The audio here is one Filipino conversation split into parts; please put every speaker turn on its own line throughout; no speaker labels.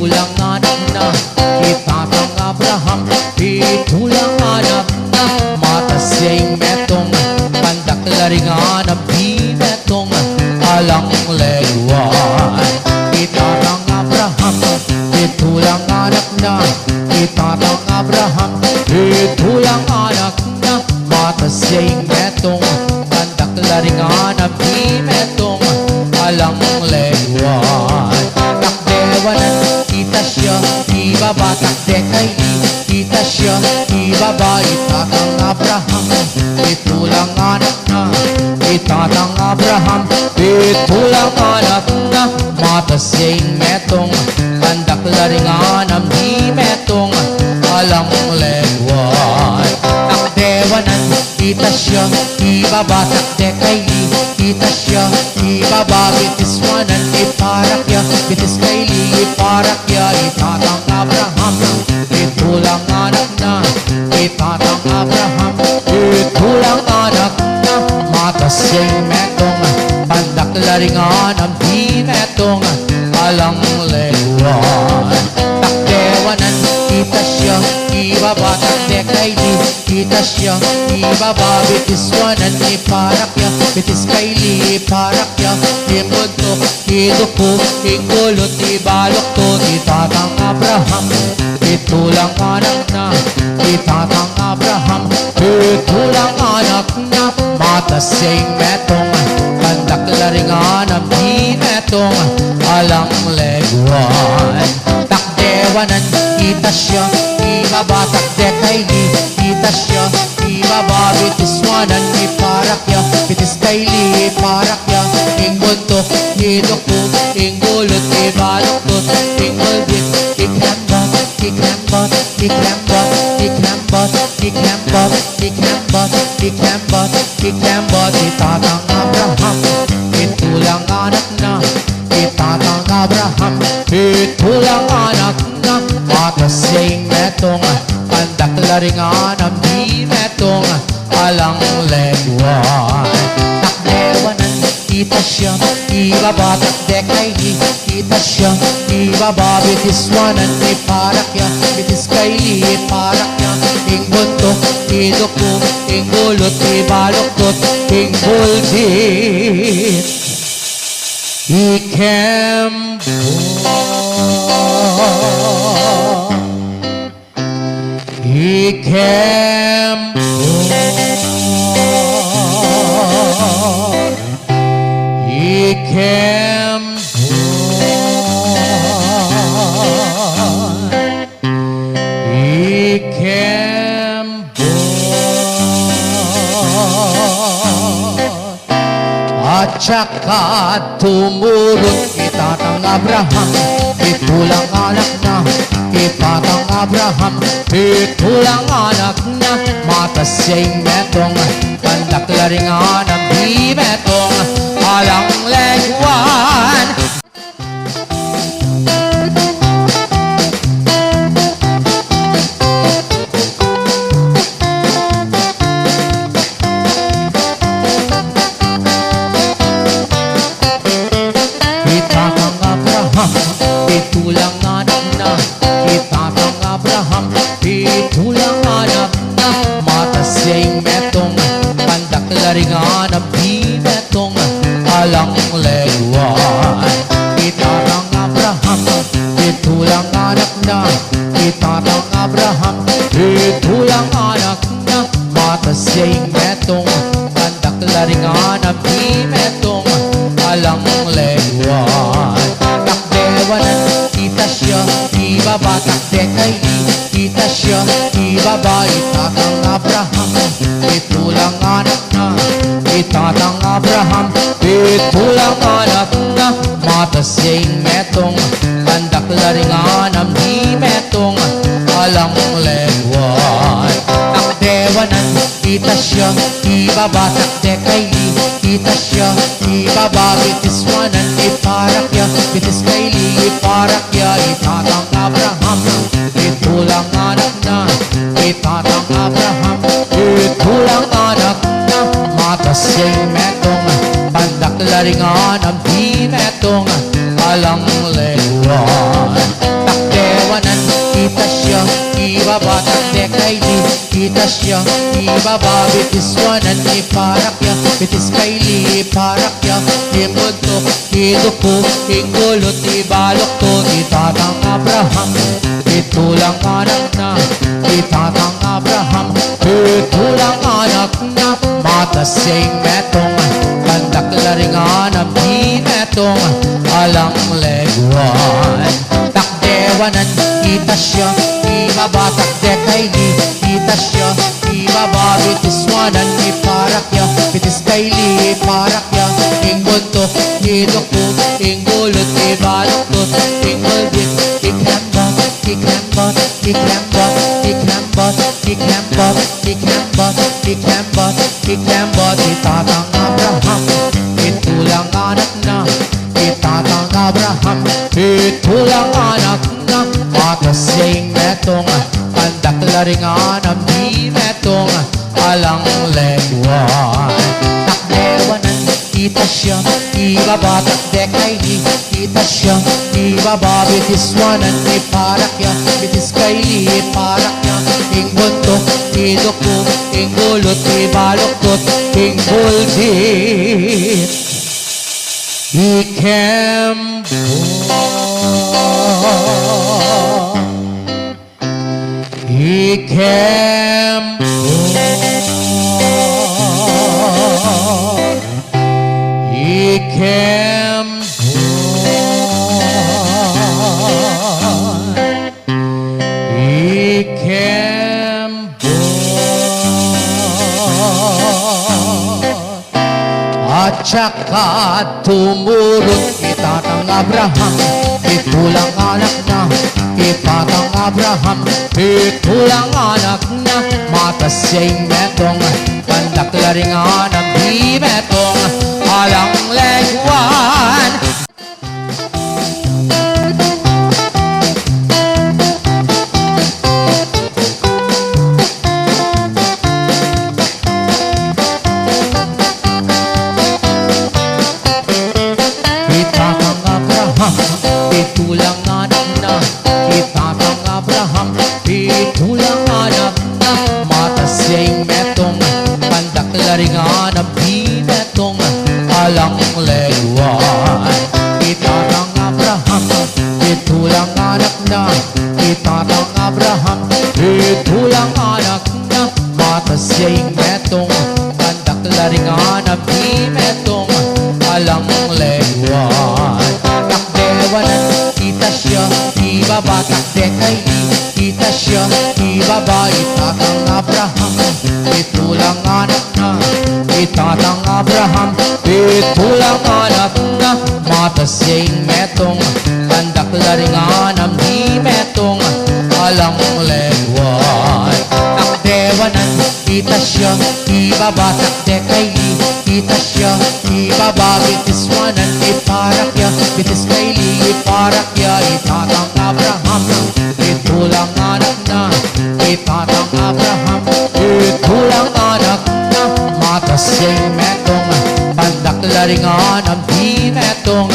itulang anak na itatang Abraham, itulang anak na matasing metong pandaklaring anap di metong alang leguan. Itatang Abraham, itulang anak na itatang Abraham, itulang anak na matasing metong pandaklaring anap di metong alang leguan. Takdewanan kita siya, ibaba takdekay kita siya, ibaba itatang Abraham, itulang anak na itatang Abraham, itulang anak na matasing metong pandaklaring anam di metong alang leguan. Takdewanan kita siya, ibaba takdekay kita siya, ibaba bitiswanan iparakya, bitis kaili iparakya, itatang Abraham, itulang anak na itatang Abraham, itulang anak na matasing metong pandaklaring anam di metong alang leguan. Takdewanan kita siya, ibaba takdekay kita siya, ibaba bitiswanan iparakya, bitis kaili iparakya, imuntok iduko ingulot ibalok to itatang Abraham, itulang anak na itatang Abraham, itulang anak na matasing metong pandaklaring anam di metong alang leguan. Takdewanan kita siya, ibaba takdekay kita siya, ibaba bitiswanan iparakya, bitis kaili iparakya, inguntok iduko ingulot ibaloktot ingulbit ikrambot ikrambot ikrambot ikrambot ikrambot ikrambot ikrambot ikrambot. Itatang Abraham, itulang anak na itatang Abraham, itulang anak na matasing metong pandaklaring anam di metong alang leguan. Takdewanan kita siya, ibaba takdekay kita siya, ibaba bitiswanan iparakya, bitis kaili iparakya, inguntok iduko ingulot ibaloktot inggulbit ikembo. Ikembo, ikembo, ikembo. At saka tumulong itatang Abraham, itulang anak na itatang Abraham, itulang anak na matasing metong pandaklaring anam di metong alang leguan. Itatang Abraham, itulang anak na itatang Abraham, itulang anak na matasing metong pandaklaring anam di metong alang leguan. Itatang Abraham, itulang anak na itatang Abraham, itulang anak na matasing metong pandaklaring anam di metong alang leguan. Takdewanan kita siya, ibaba takdekay kita siya, ibaba itatang Abraham, itulang anak na itatang Abraham, itulang anak na matasing metong pandaklaring anam di metong alang leguan. Takdewanan kita siya, ibaba takdekay kita siya, ibaba bitiswanan iparakya, bitis kaili iparakya, itatang Abraham, itulang anak na itatang Abraham, itulang anak na matasing metong pandaklaring anam di metong alang leguan. ibabatak dekay di kita siya ibaba bitiswanan iparakya bitis kaili iparakya imundo iduko ingulot ibalok to itatang Abraham itulang anak na itatang Abraham itulang anak na matasing metong kandaklaringan ang binetong alang leguan takdewanan kita siya ibabatak dekay di kita siya ibaba bitiswanan iparakya bitis kaili iparakya inggunto iduko ingulot ibaloktot ingulbit ikrambot ikrambot ikrambot ikrambot ikrambot ikrambot ikrambot ikrambot itatang Abraham itulang anak na itatang Abraham itulang anak na matasing metong kandaklaringan ang di metong alang leguan takdewanan kita siya ibabatak dekay di kita siya ibaba bitiswanan iparakya bitis kaili iparakya ingunto iduko ingulot ibaloktot ingulbit ikembo ikembo at saka tumurot itatang Abraham itulang anak na ipatang Abraham itulang anak na matasing metong kandaklaringan ang di metong alang leguan itulang anak na itatang Abraham itulang anak na matasing metong kandaklaringan ang di metong alang leguan itatang Abraham itulang anak na itatang Abraham itulang anak na matasing metong kandaklaringan ang di metong alang leguan takdewanan kita siya ibabatak dekay di kita siya ibaba itatang Abraham itulang anak na itatang Abraham itulang anak na matasing metong kandaklaringan ang di metong alang leguan takdewanan kita siya ibabatak dekay di kita siya ibaba bitiswanan iparakya bitis kaili iparakya itatang Abraham itulang anak na itatang Abraham itulang anak na matasing metong kandaklaringan ang di metong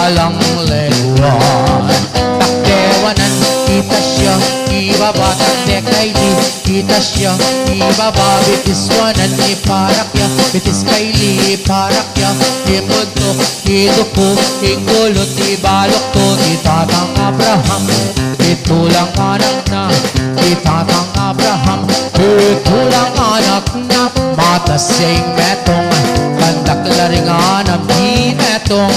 alang leguan takdewanan kita siya ibabatak dekay di kita siya ibaba bitiswanan iparakya bitis kaili iparakya imundo iduko ingulot ibaloktot itatang Abraham itulang anak na itatang Abraham itulang anak na matasing metong kandaklaringan ang di metong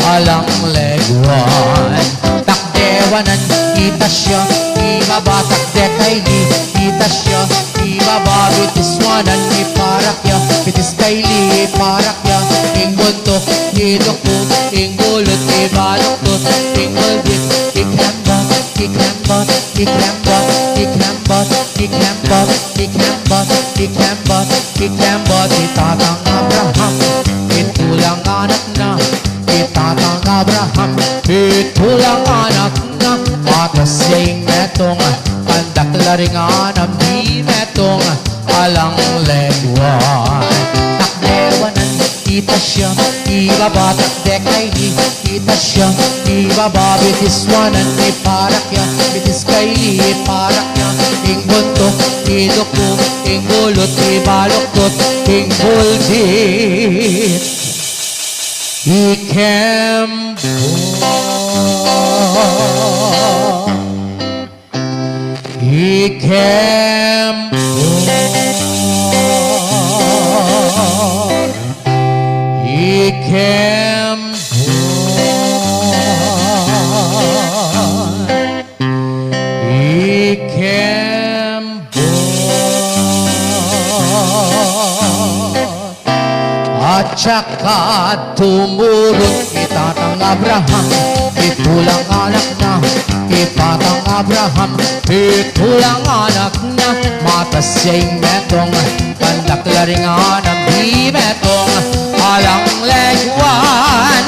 alang leguan takdewanan kita siya ibabatak dekay di kita siya ibaba bitiswanan iparakya bitis kaili iparakya ingunto iduko ingulot ibaloktot ingulbit ikrambot ikrambot ikrambot ikrambot ikrambot ikrambot ikrambot ikrambot itatang Abraham itulang anak na itatang Abraham itulang anak na matasing metong kandaklaringan ang di metong alang leguan takdewanan kita siya ibabatak dekay di kita siya ibaba bitiswanan iparakya bitis kaili iparakya ing buntok, iduko, ing gulot, ibaluktot, ing buldit. Ikembo, Ikembo, Ikembo, Ikembo. At saka tumulong itatang Abraham, itulang anak na ipatang Abraham, itulang anak na matas siya'y metong, pandaklaring anang di metong, alang legwan.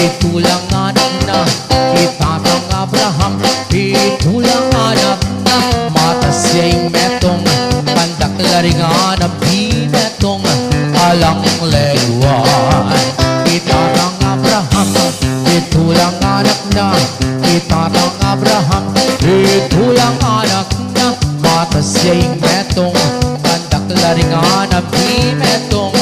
Itulang anak na itatang Abraham, itulang anak na matas siya'y metong, pandaklaring anang di metong, alang legwan. Itatang Abraham, itulang anak na itatang Abraham, itulang anak na matas siya'y metong, pandaklaring anang di metong,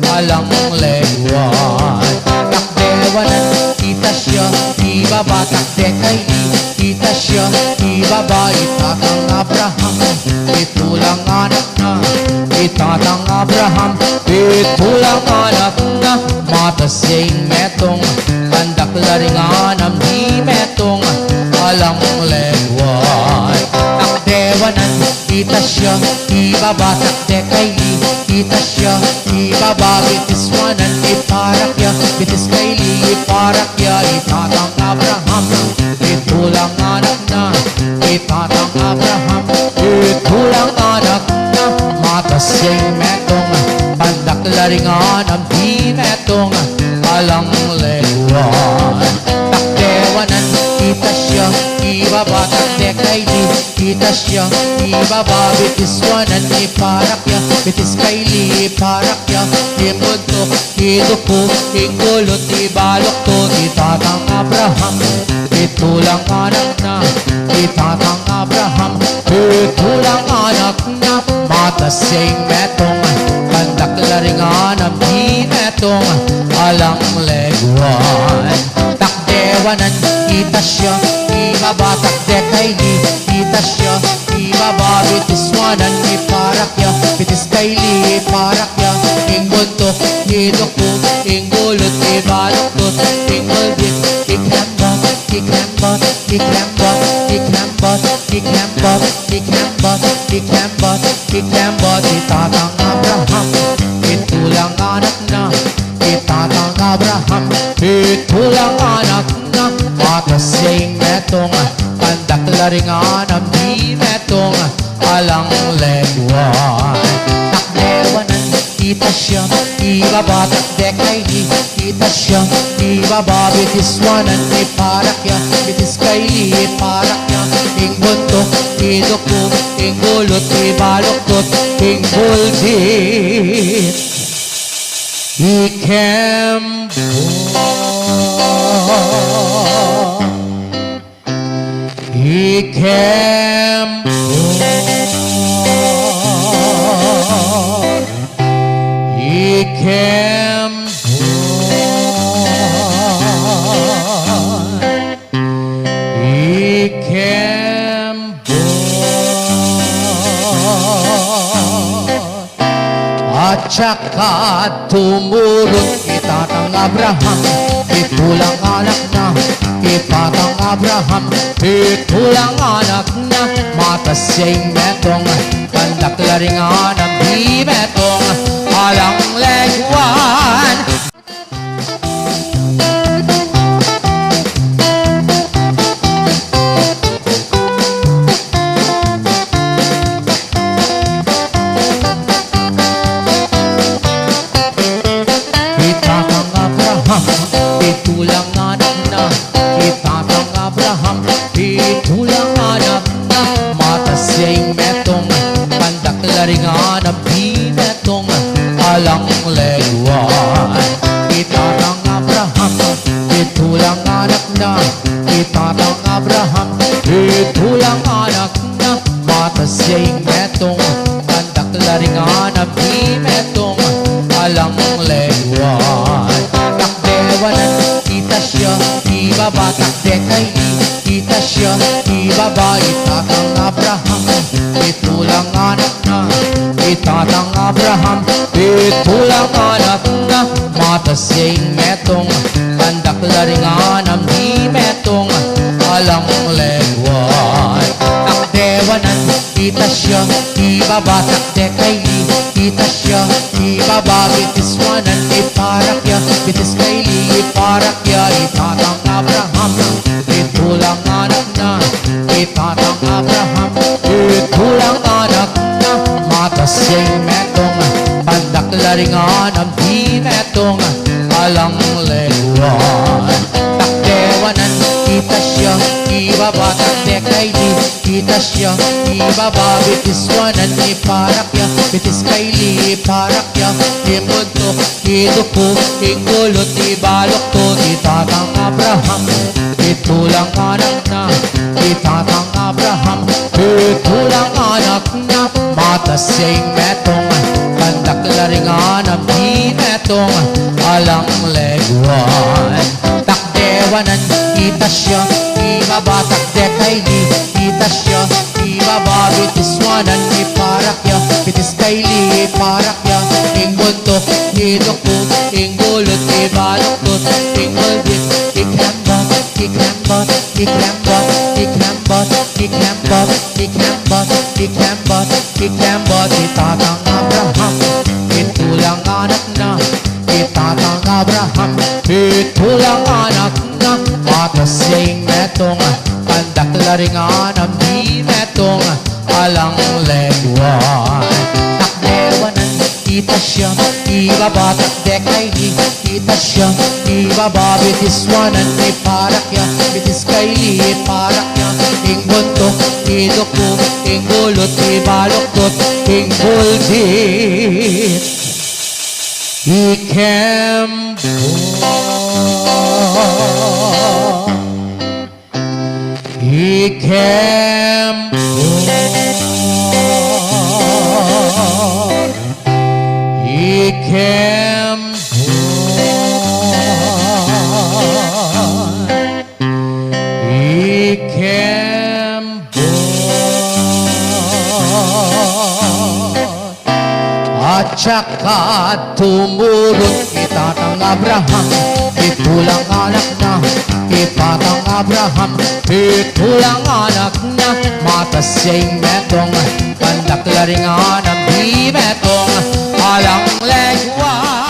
alang legwan. Takdewanan kita siya, ibaba takdekay kita siya, ibaba itatang Abraham, itulang anak na itatang Abraham, itulang anak na matas siya'y metong, pandaklaring anam di metong, alang legwan. Takdewanan kita siya, ibaba takdekay kita siya, ibaba bitiswanan iparakya, bitis kaili iparakya, itatang Abraham, itulang anak na itatang Abraham, itulang anak na matas siya'y metong, pandaklaring anam di metong, alang legwan. Takdewanan kita siya, ibaba takdekay kita siya, ibaba bitiswanan iparakya, bitis kaili iparakya, imuntok, iduko, ingulot, ibaluktot, itatang Abraham, itulang anak na itatang Abraham, itulang anak na matas siya'y metong, pandaklaring anam di metong, alang legwan. Takdewanan kita siya, ibaba takdekay kita siya, ibaba bitiswanan iparakya, bitis kaili iparakya, inguntok, iduko, ingulot, ibaluktot, ingulbit, ikrembot, ikrembot, ikrembot, ikrembot, ikrembot, ikrembot, ikrembot, ikrembot, itatang Abraham, itulang anak na itatang Abraham, itulang anak na matas siya'y metong, pandaklaring anam di metong, alang legwan. Takdewanan kita siya, ibaba takdekay kita siya, ibaba bitiswanan iparakya, bitis kaili iparakya, inguntok, iduko, ingulot, ibaluktot, ingbuldit. Ikembo, Ikembo, Ikembo, Ikembo. At saka tumulong itatang Abraham, itulang anak na ipatang Abraham, itulang anak na matas siya'y metong, pandaklaring anam di metong, alang legwan. Itatang Abraham, itulang anak na itatang Abraham, itulang anak anak na itatang Abraham. Itulang anak na mata siya'y metong kandak laringan di metong alang leguan. Takdewanan kita siya ibaba takdekay kita siya ibaba itatang Abraham. Itulang anak na itatang Abraham. Itulang anak na mata siya'y metong kandak laringan di metong alang leguan. Takdewanan kita siya ibaba takdekay kita siya ibaba bitiswanan iparakya bitis kayli iparakya itatang Abraham. Itulang anak na itatang Abraham. Itulang anak na mata siya'y metong pandak laringan di metong alang leguan. Takdewanan kita siya ibaba takdekay kita siya ibaba bitiswanan iparakya bitis kayli iparakya imuntok iduko ingulot ibalok to itatang Abraham. Itulang anak na itatang Abraham. Itulang anak na mata siya'y metong kandak laringan di metong alang leguan. Takdewanan kita siya ibaba takdekay kita siya ibaba bitiswanan iparakya bitis kayli iparakya inguntok iduko ingulot ibaloktot ingulbit ikrambot ikrambot ikrambot ikrambot ikrambot ikrambot ikrambot ikrambot itatang Abraham. Itulang anak na itatang Abraham. Itulang anak na mata siya'y metong kandak laringan di metong alang leguan. Takdewanan kita siya ibaba takdekay kita siya ibaba bitiswanan iparakya bitis kayli iparakya inguntok iduko ingulot ibaloktot inguldit ikembo. Ikembo, Ikembo, Ikembo. At saka tumulong itatang Abraham. Itulang anak na ipatang Abraham. Itulang anak na mata siya'y metong kandak laringan di metong alang leguan.